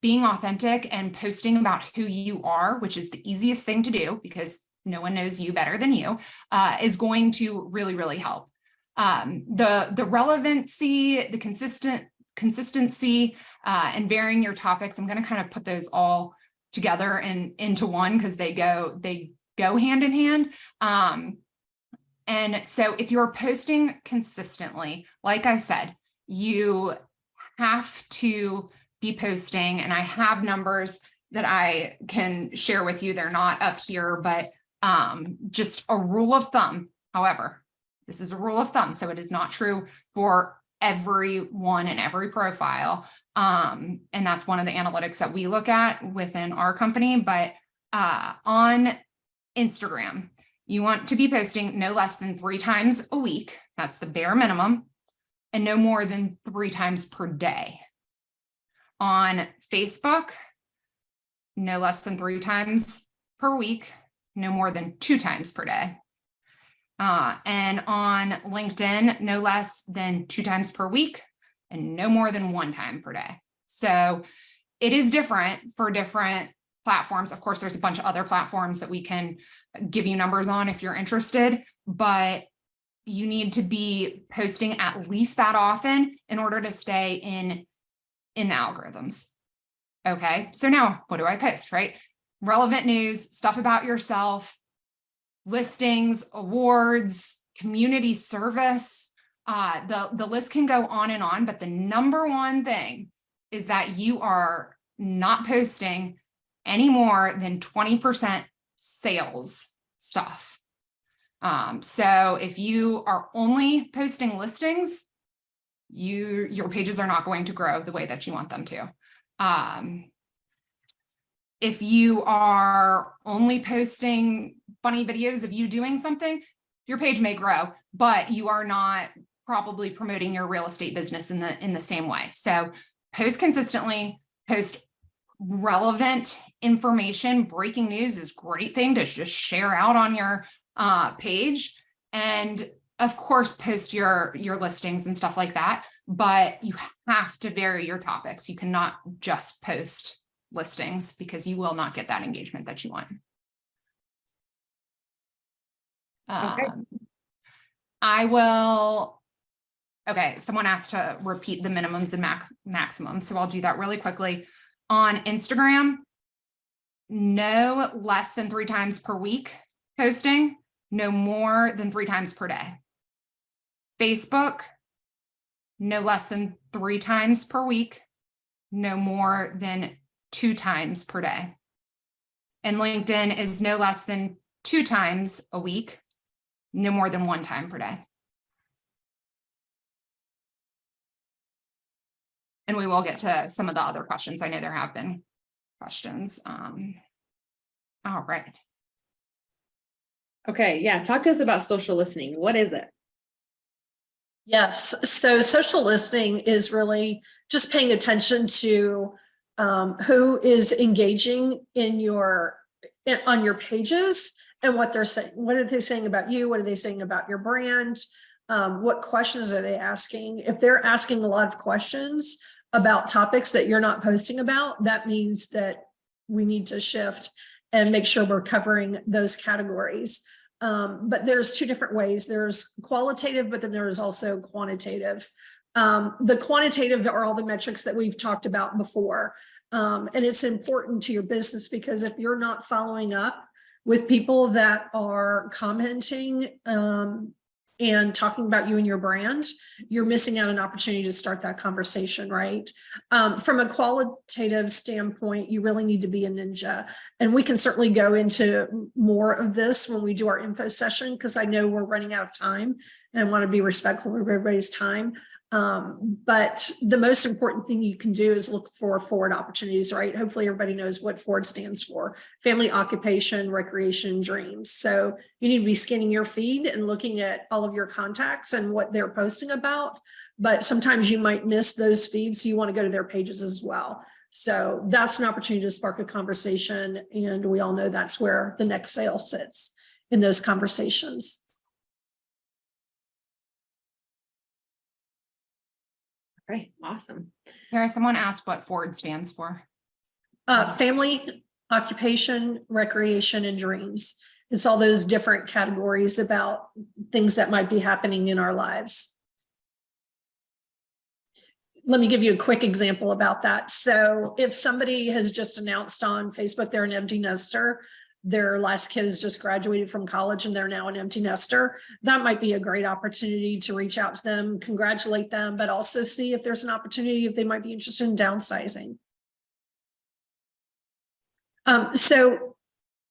being authentic and posting about who you are, which is the easiest thing to do because no one knows you better than you, is going to really, really help. The relevancy, the consistency, and varying your topics. I'm going to kind of put those all together and into one because they go hand in hand. And so if you're posting consistently, like I said, you have to be posting, and I have numbers that I can share with you. They're not up here, but just a rule of thumb. However, this is a rule of thumb, so it is not true for everyone and every profile. And that's one of the analytics that we look at within our company. But on Instagram, you want to be posting no less than 3 times a week. That's the bare minimum, and no more than 3 times per day. On Facebook, no less than 3 times per week, no more than 2 times per day. And on LinkedIn, no less than 2 times per week and no more than 1 time per day. So it is different for different platforms. Of course, there's a bunch of other platforms that we can give you numbers on if you're interested, but you need to be posting at least that often in order to stay in the algorithms. Okay, so now what do I post, right? Relevant news, stuff about yourself, listings, awards, community service. The list can go on and on, but the number one thing is that you are not posting any more than 20% sales stuff. So if you are only posting listings, your pages are not going to grow the way that you want them to. If you are only posting funny videos of you doing something, your page may grow, but you are not probably promoting your real estate business in the same way. So post consistently, post relevant information. Breaking news is a great thing to just share out on your page. And of course, post your listings and stuff like that, but you have to vary your topics. You cannot just post listings because you will not get that engagement that you want. Okay. Okay, someone asked to repeat the minimums and maximums, so I'll do that really quickly. On Instagram, no less than 3 times per week posting, no more than 3 times per day. Facebook, no less than 3 times per week, no more than 2 times per day. And LinkedIn is no less than 2 times a week, no more than 1 time per day. And we will get to some of the other questions. I know there have been questions. All right. Okay, yeah, talk to us about social listening. What is it? Yes, so social listening is really just paying attention to who is engaging in your on your pages and what they're saying. What are they saying about you? What are they saying about your brand? What questions are they asking? If they're asking a lot of questions about topics that you're not posting about, that means that we need to shift and make sure we're covering those categories. But there's two different ways. There's qualitative, but then there's also quantitative. The quantitative are all the metrics that we've talked about before. And it's important to your business, because if you're not following up with people that are commenting and talking about you and your brand, you're missing out on an opportunity to start that conversation, right? From a qualitative standpoint, you really need to be a ninja. And we can certainly go into more of this when we do our info session, because I know we're running out of time and I want to be respectful of everybody's time. But the most important thing you can do is look for forward opportunities, right? Hopefully everybody knows what forward stands for: family, occupation, recreation, dreams. So you need to be scanning your feed and looking at all of your contacts and what they're posting about. But sometimes you might miss those feeds, so you want to go to their pages as well. So that's an opportunity to spark a conversation. And we all know that's where the next sale sits, in those conversations. Right. Awesome. Cara, someone asked what Ford stands for. Family, occupation, recreation, and dreams. It's all those different categories about things that might be happening in our lives. Let me give you a quick example about that. So if somebody has just announced on Facebook they're an empty nester, their last kid has just graduated from college and they're now an empty nester, that might be a great opportunity to reach out to them, congratulate them, but also see if there's an opportunity if they might be interested in downsizing. So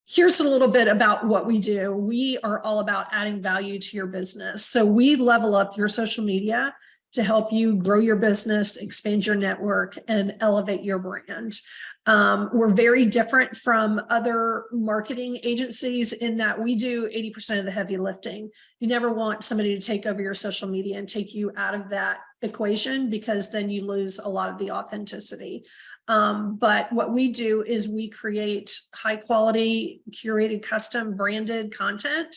here's a little bit about what we do. We are all about adding value to your business. So we level up your social media to help you grow your business, expand your network, and elevate your brand. We're very different from other marketing agencies in that we do 80% of the heavy lifting. You never want somebody to take over your social media and take you out of that equation, because then you lose a lot of the authenticity. But what we do is we create high quality, curated, custom branded content.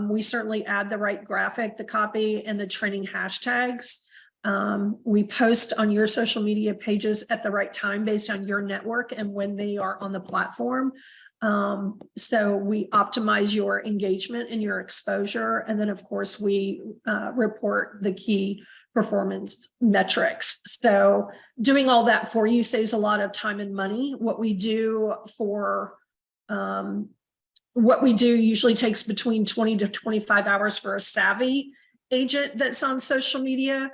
We certainly add the right graphic, the copy, and the trending hashtags. We post on your social media pages at the right time based on your network and when they are on the platform. So we optimize your engagement and your exposure. And then of course we report the key performance metrics. So doing all that for you saves a lot of time and money. What we do usually takes between 20 to 25 hours for a savvy agent that's on social media.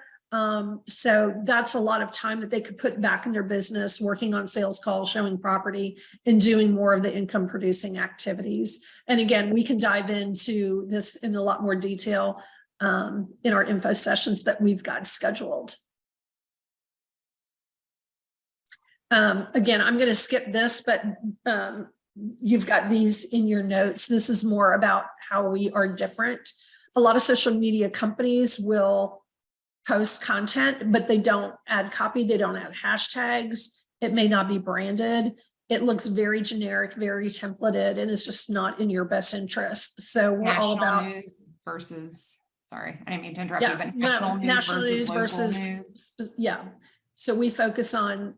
So that's a lot of time that they could put back in their business, working on sales calls, showing property, and doing more of the income producing activities. And again, we can dive into this in a lot more detail in our info sessions that we've got scheduled. Again, I'm going to skip this, but you've got these in your notes. This is more about how we are different. A lot of social media companies will post content, but they don't add copy. They don't add hashtags. It may not be branded. It looks very generic, very templated, and it's just not in your best interest. So we're National all about news versus, sorry, I didn't mean to interrupt yeah, you, but national news versus news. Yeah. So we focus on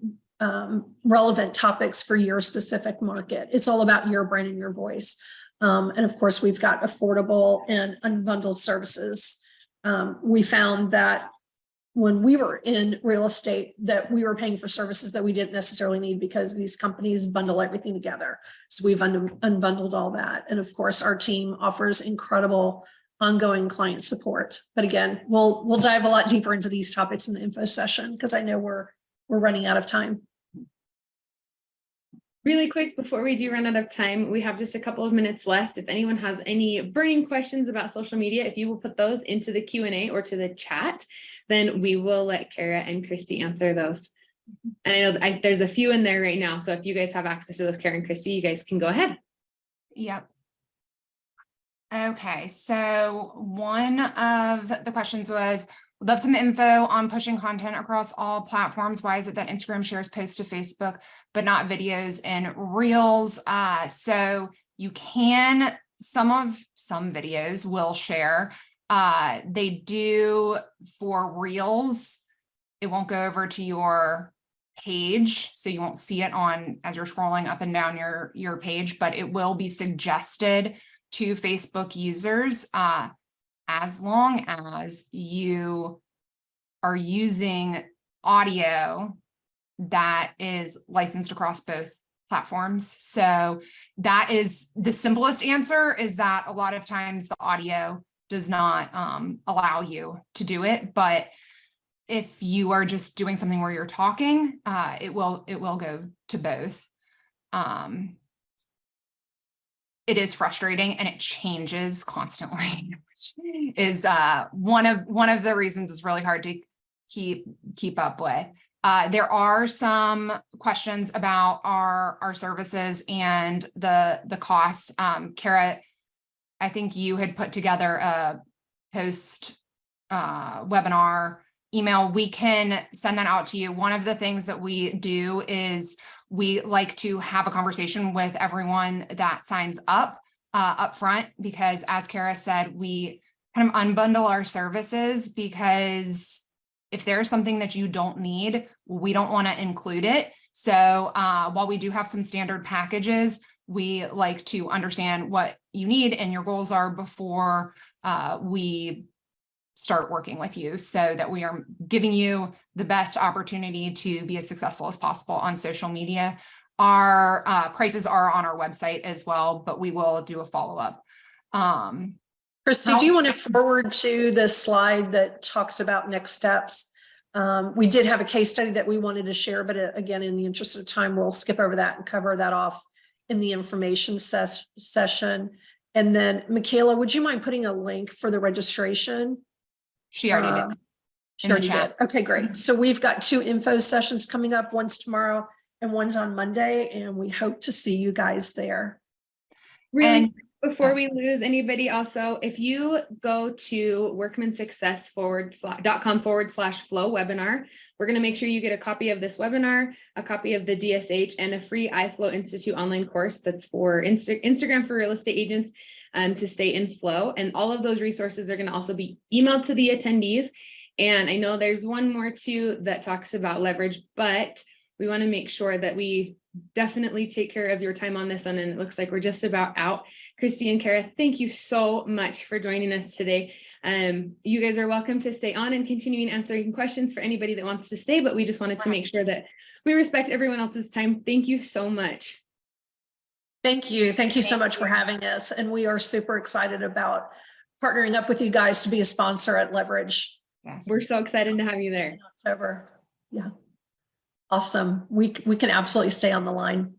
relevant topics for your specific market. It's all about your brand and your voice. And of course, we've got affordable and unbundled services. We found that when we were in real estate that we were paying for services that we didn't necessarily need because these companies bundle everything together. So we've unbundled all that. And of course, our team offers incredible ongoing client support. But again, we'll dive a lot deeper into these topics in the info session because I know we're running out of time. Really quick, before we do run out of time, we have just a couple of minutes left. If anyone has any burning questions about social media, if you will put those into the Q&A or to the chat, then we will let Cara and Kristy answer those. And I know there's a few in there right now. So if you guys have access to those, Cara and Kristy, you guys can go ahead. Yep. Okay, so one of the questions was, We'd love some info on pushing content across all platforms. Why is it that Instagram shares posts to Facebook, but not videos and reels? So you can, some videos will share. They do for reels. It won't go over to your page, so you won't see it on as you're scrolling up and down your page, but it will be suggested to Facebook users as long as you are using audio that is licensed across both platforms. So that is the simplest answer, is that a lot of times the audio does not allow you to do it, but if you are just doing something where you're talking, it will go to both. It is frustrating and it changes constantly, which is one of the reasons it's really hard to keep up with. There are some questions about our services and the costs. Cara, I think you had put together a post webinar email. We can send that out to you. One of the things that we do is we like to have a conversation with everyone that signs up front, because as Cara said, we kind of unbundle our services, because if there's something that you don't need, we don't want to include it. So while we do have some standard packages, we like to understand what you need and your goals are before we start working with you, so that we are giving you the best opportunity to be as successful as possible on social media. Our prices are on our website as well, but we will do a follow-up. Kristy, do you want to forward to the slide that talks about next steps? We did have a case study that we wanted to share, but again, in the interest of time, we'll skip over that and cover that off in the information session. And then Michaela, would you mind putting a link for the registration? She already did. She already did. Okay, great. So we've got 2 info sessions coming up, one's tomorrow and one's on Monday, and we hope to see you guys there. Really, before we lose anybody, also, if you go to workmansuccess.com/flow webinar, we're going to make sure you get a copy of this webinar, a copy of the DSH, and a free iFlow Institute online course that's for Instagram for real estate agents to stay in flow. And all of those resources are going to also be emailed to the attendees. And I know there's one more too that talks about leverage, but we want to make sure that we definitely take care of your time on this one. And it looks like we're just about out. Kristy and Cara, thank you so much for joining us today. You guys are welcome to stay on and continuing answering questions for anybody that wants to stay, but we just wanted to make sure that we respect everyone else's time. Thank you so much. Thank you. Thank you so much for having us. And we are super excited about partnering up with you guys to be a sponsor at Leverage. Yes. We're so excited to have you there. In October. Yeah. Awesome. We can absolutely stay on the line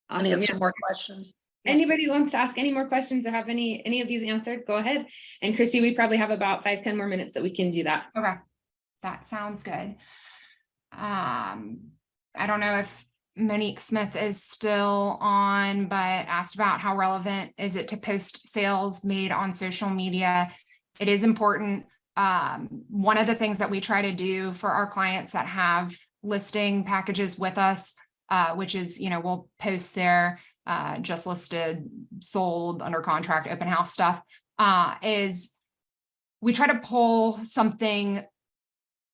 and answer more questions. Anybody who wants to ask any more questions or have any of these answered, go ahead. And Kristy, we probably have about 5-10 more minutes that we can do that. Okay. That sounds good. I don't know if Monique Smith is still on, but asked about how relevant is it to post sales made on social media. It is important. One of the things that we try to do for our clients that have listing packages with us, which is, we'll post their just listed, sold, under contract, open house stuff, is we try to pull something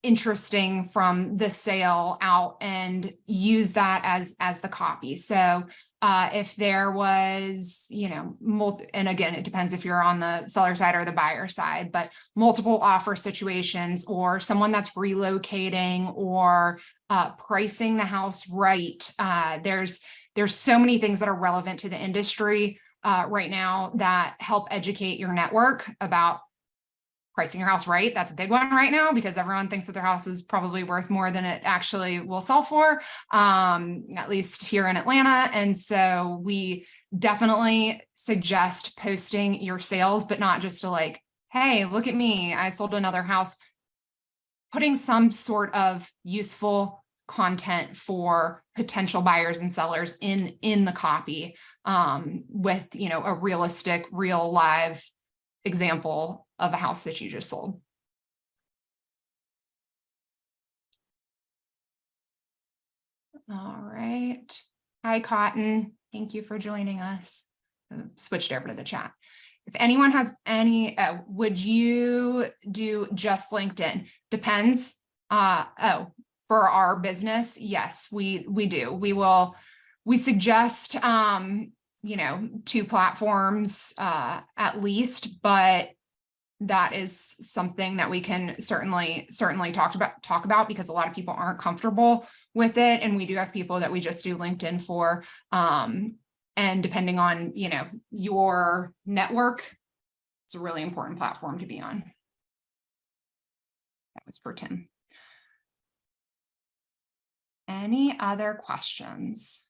interesting from the sale out and use that as the copy. So if there was, and again, it depends if you're on the seller side or the buyer side, but multiple offer situations, or someone that's relocating, or pricing the house right. There's so many things that are relevant to the industry right now that help educate your network about pricing your house right. That's a big one right now, because everyone thinks that their house is probably worth more than it actually will sell for, at least here in Atlanta. And so we definitely suggest posting your sales, but not just to like, hey, look at me, I sold another house. Putting some sort of useful content for potential buyers and sellers in the copy, with, a realistic, real live example of a house that you just sold. All right. Hi, Cotton. Thank you for joining us. Switched over to the chat. If anyone has any, would you do just LinkedIn? Depends. For our business, yes, we do. We suggest, 2 platforms at least, but that is something that we can certainly talk about because a lot of people aren't comfortable with it. And we do have people that we just do LinkedIn for. And depending on, your network, it's a really important platform to be on. That was for Tim. Any other questions?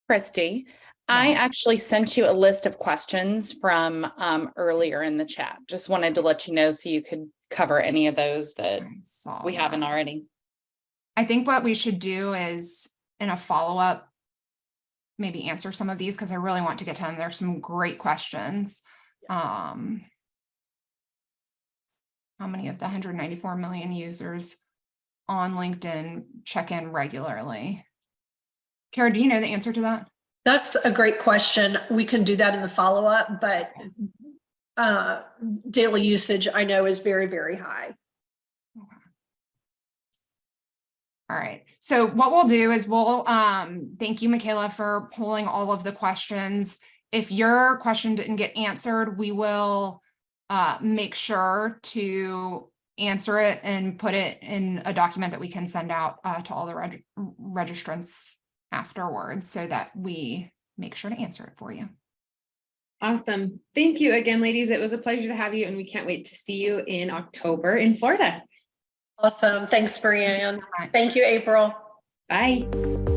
Kristy, I actually sent you a list of questions from earlier in the chat. Just wanted to let you know so you could cover any of those that we haven't already. I think what we should do is in a follow-up, maybe answer some of these because I really want to get to them. There's some great questions. How many of the 194 million users on LinkedIn check in regularly? Cara, do you know the answer to that? That's a great question. We can do that in the follow-up, but daily usage I know is very, very high. Okay. All right. So what we'll do is we'll thank you, Michaela, for pulling all of the questions. If your question didn't get answered, we will make sure to answer it and put it in a document that we can send out to all the registrants afterwards so that we make sure to answer it for you. Awesome. Thank you again, ladies. It was a pleasure to have you, and we can't wait to see you in October in Florida. Awesome. Thanks, Brianne. Thanks so much. Thank you, April. Bye.